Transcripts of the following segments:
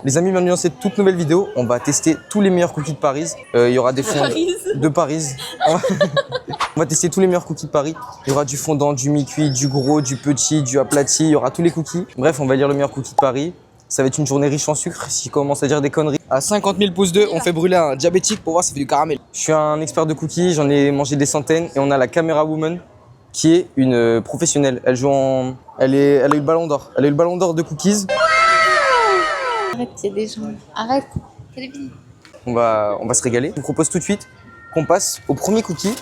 Les amis, bienvenue dans cette toute nouvelle vidéo. On va tester tous les meilleurs cookies de Paris. Il y aura des fonds de Paris. On va tester tous les meilleurs cookies de Paris. Il y aura du fondant, du mi-cuit, du gros, du petit, du aplati. Il y aura tous les cookies. Bref, on va lire le meilleur cookie de Paris. Ça va être une journée riche en sucre. Si je commence à dire des conneries. À 50 000 pouces d'eux, on fait brûler un diabétique pour voir si ça fait du caramel. Je suis un expert de cookies. J'en ai mangé des centaines. Et on a la Camera Woman qui est une professionnelle. Elle joue en... Elle a eu le ballon d'or. Elle a eu le ballon d'or de cookies. Arrête, il y a des gens. Arrête. Télévision. On va se régaler. Je vous propose tout de suite qu'on passe au premier cookie.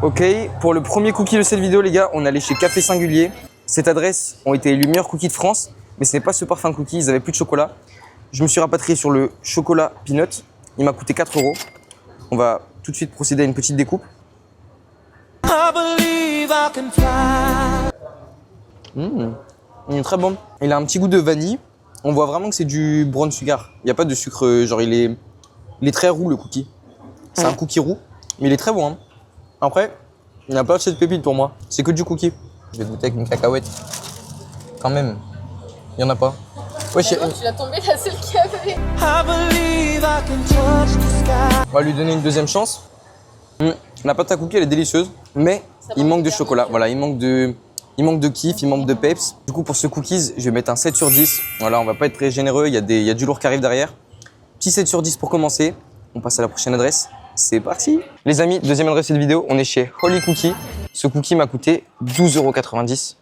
Ok, pour le premier cookie de cette vidéo, les gars, on est allé chez Café Singulier. Cette adresse ont été élus meilleurs cookies de France, mais ce n'est pas ce parfum de cookie, ils avaient plus de chocolat. Je me suis rapatrié sur le chocolat peanut. Il m'a coûté 4 €. On va tout de suite procéder à une petite découpe. Il est très bon. Il a un petit goût de vanille. On voit vraiment que c'est du brown sugar. Il n'y a pas de sucre, genre il est très roux le cookie. C'est un cookie roux, mais il est très bon. Hein. Après, il n'y a pas assez de pépites pour moi. C'est que du cookie. Je vais goûter avec une cacahuète. Quand même, il n'y en a pas. Ouais, Tu l'as tombé la seule qu'il y avait. On va lui donner une deuxième chance. La pâte à cookie, elle est délicieuse, mais il manque de chocolat. Voilà, il manque de kiff, il manque de peps. Du coup, pour ce cookies, je vais mettre un 7 sur 10. Voilà, on va pas être très généreux, il y a du lourd qui arrive derrière. Petit 7 sur 10 pour commencer. On passe à la prochaine adresse. C'est parti. Les amis, deuxième adresse de cette vidéo, on est chez Holy Cookie. Ce cookie m'a coûté 12,90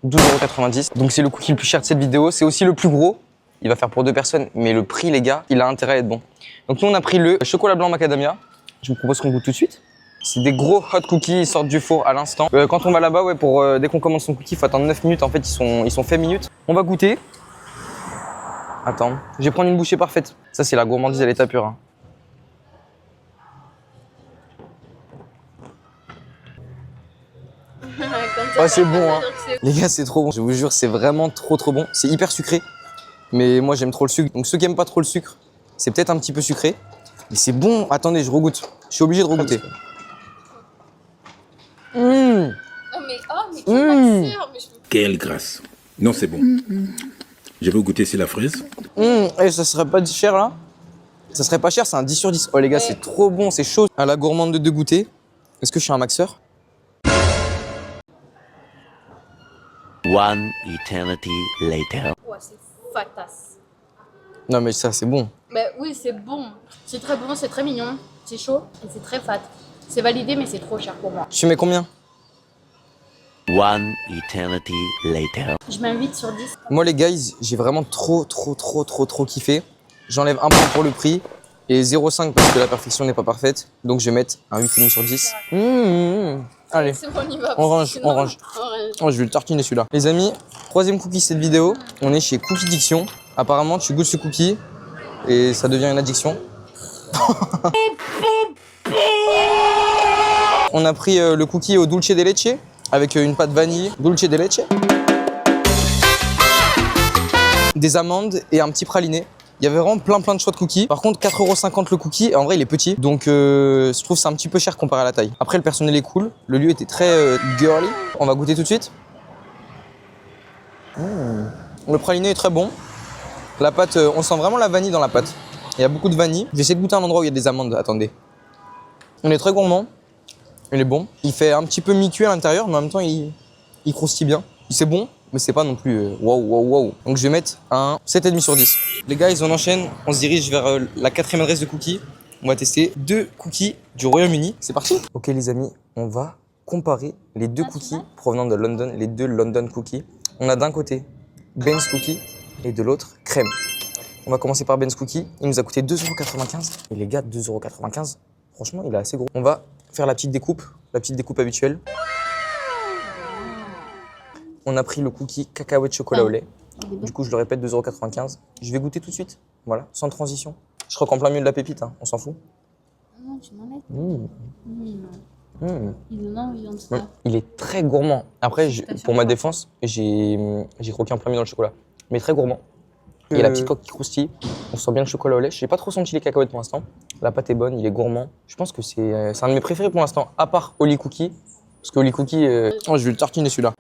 €. 12,90 €. Donc c'est le cookie le plus cher de cette vidéo. C'est aussi le plus gros. Il va faire pour 2 personnes, mais le prix, les gars, il a intérêt à être bon. Donc nous, on a pris le chocolat blanc macadamia. Je vous propose qu'on goûte tout de suite. C'est des gros hot cookies, ils sortent du four à l'instant. Quand on va là-bas, ouais, dès qu'on commande son cookie, il faut attendre 9 minutes. En fait, ils sont faits minutes. On va goûter. Attends, je vais prendre une bouchée parfaite. Ça, c'est la gourmandise à l'état pur. Hein. Oh, c'est bon, hein. Les gars, c'est trop bon. Je vous jure, c'est vraiment trop bon. C'est hyper sucré. Mais moi, j'aime trop le sucre. Donc, ceux qui aiment pas trop le sucre, c'est peut-être un petit peu sucré. Mais c'est bon. Attendez, je regoute. Je suis obligé de regoûter. Quelle grâce. Non, c'est bon. Je vais goûter si la fraise. Et ça serait pas cher là? Ça serait pas cher, c'est un 10 sur 10. Oh les gars, c'est trop bon, c'est chaud. À la gourmande de goûter. Est-ce que je suis un maxeur? One eternity later. Ouais, c'est fatasse. Non mais ça, c'est bon. Mais oui, c'est bon. C'est très bon, c'est très mignon. C'est chaud et c'est très fat. C'est validé, mais c'est trop cher pour moi. Tu mets combien? One eternity later. Je mets un 8 sur 10. Moi les guys, j'ai vraiment trop kiffé. J'enlève un point pour le prix et 0,5 parce que la perfection n'est pas parfaite. Donc je vais mettre un 8,5 sur 10. Allez, C'est bon, on y va. on range. Oh, je vais le tartiner celui-là. Les amis, troisième cookie de cette vidéo. On est chez Cookie Diction. Apparemment, tu goûtes ce cookie et ça devient une addiction. On a pris le cookie au dulce de leche avec une pâte vanille, dulce de leche, des amandes et un petit praliné. Il y avait vraiment plein de choix de cookies. Par contre, 4,50 € le cookie. Et en vrai, il est petit. Donc, je trouve que c'est un petit peu cher comparé à la taille. Après, le personnel est cool. Le lieu était très girly. On va goûter tout de suite. Le praliné est très bon. La pâte, on sent vraiment la vanille dans la pâte. Il y a beaucoup de vanille. Je vais essayer de goûter un endroit où il y a des amandes. Attendez. On est très gourmand. Il est bon. Il fait un petit peu mi-cuit à l'intérieur, mais en même temps, il croustille bien. C'est bon, mais c'est pas non plus wow. Donc je vais mettre un 7,5 sur 10. Les gars, on enchaîne. On se dirige vers la 4e adresse de cookies. On va tester 2 cookies du Royaume-Uni. C'est parti. Ok les amis, on va comparer les 2 cookies provenant de London, les 2 London cookies. On a d'un côté Ben's Cookie et de l'autre Crème. On va commencer par Ben's Cookie. Il nous a coûté 2,95 €. Et les gars, 2,95 €, franchement, il est assez gros. On va faire la petite découpe habituelle. On a pris le cookie cacahuète chocolat au lait. Du coup, je le répète, 2,95 €. Je vais goûter tout de suite. Voilà, sans transition. Je crois qu'en plein milieu de la pépite, hein, on s'en fout. Non, tu m'enlèves. Il est très gourmand. Après, pour ma défense, j'ai croqué en plein milieu dans le chocolat. Mais très gourmand. Il y a la petite coque qui croustille. On sent bien le chocolat au lait. J'ai pas trop senti les cacahuètes pour l'instant. La pâte est bonne, il est gourmand. Je pense que c'est un de mes préférés pour l'instant, à part Holy Cookie. Parce que Holy Cookie, oh, je vais le tartiner celui-là.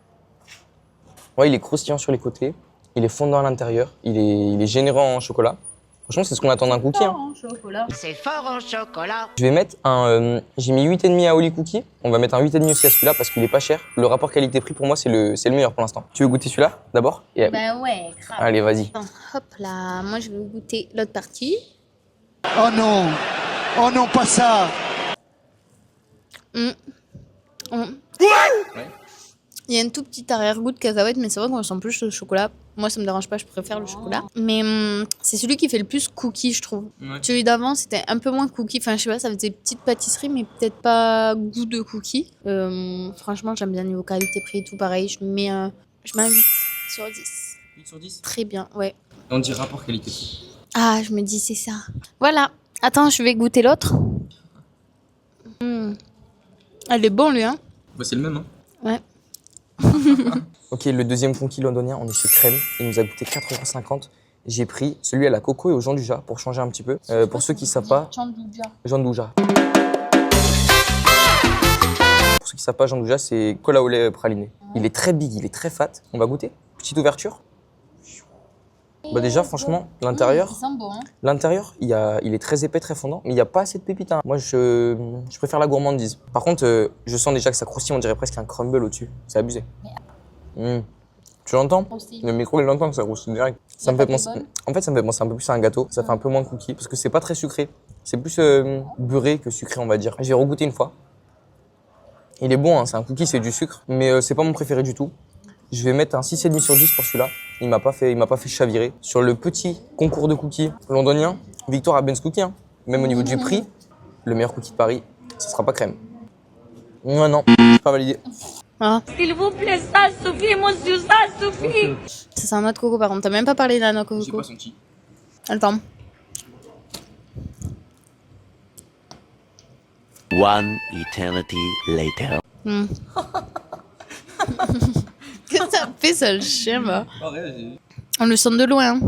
Ouais, il est croustillant sur les côtés. Il est fondant à l'intérieur. Il est généreux en chocolat. Franchement, c'est ce qu'on attend d'un cookie. Hein. Chocolat. C'est fort en chocolat. Je vais mettre un... j'ai mis 8,5 à Oli Cookie. On va mettre un 8,5 aussi à celui-là parce qu'il est pas cher. Le rapport qualité-prix, pour moi, c'est le meilleur pour l'instant. Tu veux goûter celui-là d'abord? Bah ouais, grave. Allez, vas-y. Hop là, moi je vais goûter l'autre partie. Oh non! Oh non, pas ça! Il y a un tout petit arrière-goût de cacahuète, mais c'est vrai qu'on sent plus le chocolat. Moi, ça me dérange pas, je préfère le chocolat. Mais c'est celui qui fait le plus cookie, je trouve. Ouais. Celui d'avant, c'était un peu moins cookie. Enfin, je sais pas, ça faisait petite pâtisserie, mais peut-être pas goût de cookie. Franchement, j'aime bien niveau qualité-prix et tout. Pareil, je mets un 8 sur 10. 8 sur 10. Très bien, ouais. On dit rapport qualité-prix. Ah, je me dis, c'est ça. Voilà. Attends, je vais goûter l'autre. Elle est bonne, lui, hein. Bah, c'est le même, hein. Ouais. Ok, le deuxième conquis londonien, on est chez Crème. Il nous a coûté 4,50 €. J'ai pris celui à la coco et au Jean-Dujas pour changer un petit peu. Pour ceux qui ne savent pas, Jean-Dujas. Pour ceux qui ne savent pas, Jean-Dujas, c'est cola au lait praliné. Il est très big, il est très fat. On va goûter. Petite ouverture. Bah déjà, franchement, l'intérieur, Il sent bon, hein. l'intérieur, il est très épais, très fondant, mais il n'y a pas assez de pépites. Hein. Moi, je préfère la gourmandise. Par contre, je sens déjà que ça croustille, on dirait presque un crumble au-dessus. C'est abusé. Tu l'entends? Le micro, il l'entend que ça croustille direct. Ça me fait penser... En fait, ça me fait penser un peu plus à un gâteau. Ça fait un peu moins cookie, parce que c'est pas très sucré. C'est plus beurré que sucré, on va dire. J'ai regoûté une fois. Il est bon, hein. C'est un cookie, c'est du sucre, mais c'est pas mon préféré du tout. Je vais mettre un 6,5 sur 10 pour celui-là. Il m'a pas fait chavirer. Sur le petit concours de cookies londonien, victoire à Ben's Cookie. Hein. Même au niveau du prix, le meilleur cookie de Paris, ce sera pas Crème. Non, pas validé. Ah. S'il vous plaît, ça suffit, monsieur, ça suffit. Ça sent un noix de coco, par contre. T'as même pas parlé de la noix de coco. J'ai pas senti. Attends. One eternity later. Qu'est-ce que ça fait, ça, le chien, va? On le sent de loin. Hein.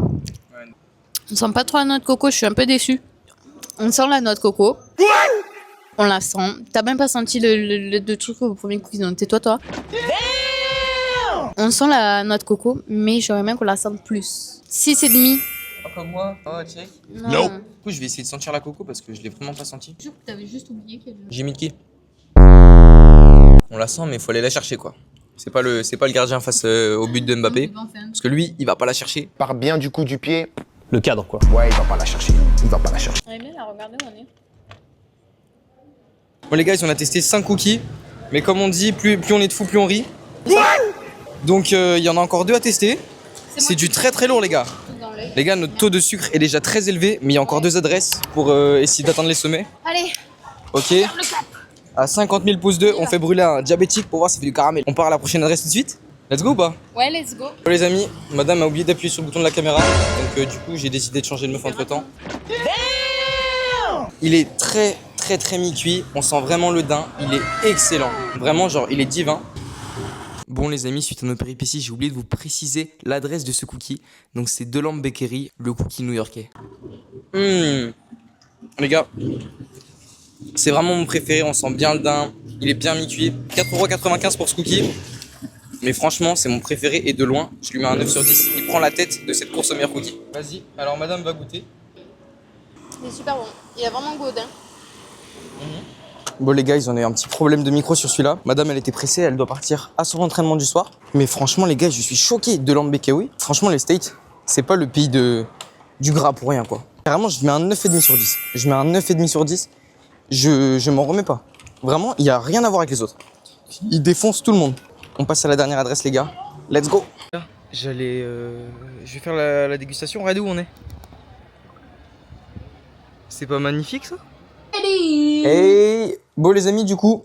On sent pas trop la noix de coco, je suis un peu déçue. On sent la noix de coco. On la sent. T'as même pas senti le truc au premier cookie, donc tais-toi, toi. On sent la noix de coco, mais j'aurais bien qu'on la sente plus. 6,5. Pas comme moi. Oh, check. Non. Du coup, je vais essayer de sentir la coco parce que je l'ai vraiment pas senti. Je jure que t'avais juste oublié qu'elle... J'ai mis de qui? On la sent, mais il faut aller la chercher, quoi. C'est pas le gardien face au but de Mbappé. Parce que lui, il va pas la chercher. Part bien du coup du pied. Le cadre, quoi. Ouais, il va pas la chercher. Il va pas la chercher. Elle est bien, la regarder où on est. Bon, les gars, on a testé 5 cookies. Mais comme on dit, plus on est de fous, plus on rit. Donc, il y en a encore 2 à tester. C'est du très très lourd, les gars. Les gars, notre taux de sucre est déjà très élevé. Mais il y a encore 2 adresses pour essayer d'atteindre les sommets. Allez. Ok. À 50 000 pouces 2, on fait brûler un diabétique pour voir si ça fait du caramel. On part à la prochaine adresse tout de suite. Let's go ou pas? Ouais, let's go. Bon, les amis, madame a oublié d'appuyer sur le bouton de la caméra. Donc du coup, j'ai décidé de changer de meuf entre temps. Il est très très très mi-cuit. On sent vraiment le daim. Il est excellent. Vraiment, genre, il est divin. Bon les amis, suite à nos péripéties, j'ai oublié de vous préciser l'adresse de ce cookie. Donc c'est Delambe Bakery, le cookie new-yorkais. Les gars, c'est vraiment mon préféré, on sent bien le daim, il est bien mi-cuit. 4,95 € pour ce cookie. Mais franchement, c'est mon préféré et de loin, je lui mets un 9 sur 10. Il prend la tête de cette course au meilleur cookie. Vas-y, alors madame va goûter. C'est super bon. Il a vraiment goût, hein. Bon les gars, ils ont eu un petit problème de micro sur celui-là. Madame, elle était pressée, elle doit partir à son entraînement du soir. Mais franchement les gars, je suis choqué de Delambe Bakery. Franchement les States, c'est pas le pays du gras pour rien quoi. Carrément, je mets un 9,5 sur 10. Je mets un 9,5 sur 10. Je m'en remets pas. Vraiment, il n'y a rien à voir avec les autres. Ils défoncent tout le monde. On passe à la dernière adresse les gars. Let's go. Je vais faire la dégustation. Regardez où on est. C'est pas magnifique ça? Et bon les amis, du coup,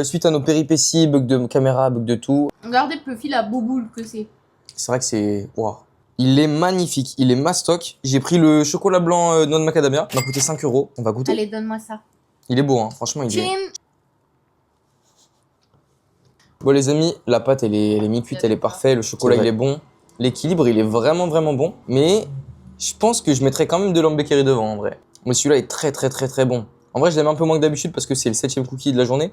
suite à nos péripéties, bug de caméra, bug de tout. Regardez le fil à bouboule que c'est. C'est vrai que c'est... Waouh. Il est magnifique, il est mastoc. J'ai pris le chocolat blanc noix de macadamia. Il m'a coûté 5 €. On va goûter. Allez, donne-moi ça. Il est beau, hein. Franchement, il est... Chin. Bon les amis, la pâte elle est mi-cuite, elle est parfaite, le chocolat il est bon, l'équilibre il est vraiment vraiment bon, mais je pense que je mettrais quand même Delambe Bakery devant en vrai. Mais celui-là est très très très très bon. En vrai je l'aime un peu moins que d'habitude parce que c'est le 7e cookie de la journée.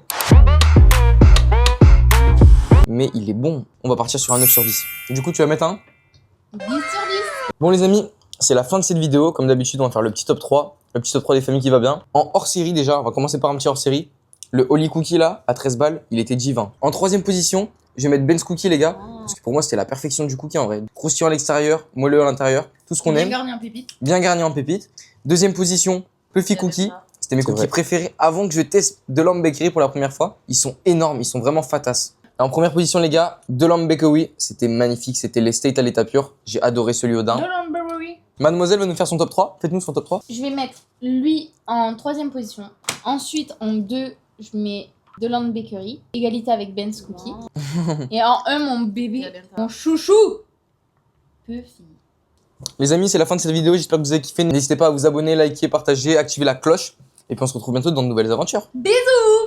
Mais il est bon. On va partir sur un 9 sur 10. Du coup tu vas mettre un? 10 sur 10. Bon les amis, c'est la fin de cette vidéo. Comme d'habitude, on va faire le petit top 3. Le petit top 3 des familles qui va bien. En hors-série déjà, on va commencer par un petit hors-série. Le Holy Cookie là, à 13 balles, il était divin. En troisième position, je vais mettre Ben's Cookie les gars. Parce que pour moi, c'était la perfection du cookie en vrai. Croustillant à l'extérieur, moelleux à l'intérieur, tout ce qu'on aime. Bien garni en pépite. Bien garni en pépites. Deuxième position, Puffy Cookie. C'était mes cookies préférés avant que je teste DeLonghi Bakery pour la première fois. Ils sont énormes, ils sont vraiment fatas. En première position les gars, DeLonghi Bakery, c'était magnifique, c'était l'estate à l'état pur. J'ai adoré celui au daim. Mademoiselle va nous faire son top 3. Faites-nous son top 3. Je vais mettre lui en troisième position. Ensuite, en 2, je mets DeLonghi Bakery. Égalité avec Ben's Cookie. Et en 1, mon bébé, mon chouchou, Puffy. Les amis, c'est la fin de cette vidéo. J'espère que vous avez kiffé. N'hésitez pas à vous abonner, liker, partager, activer la cloche. Et puis on se retrouve bientôt dans de nouvelles aventures. Bisous!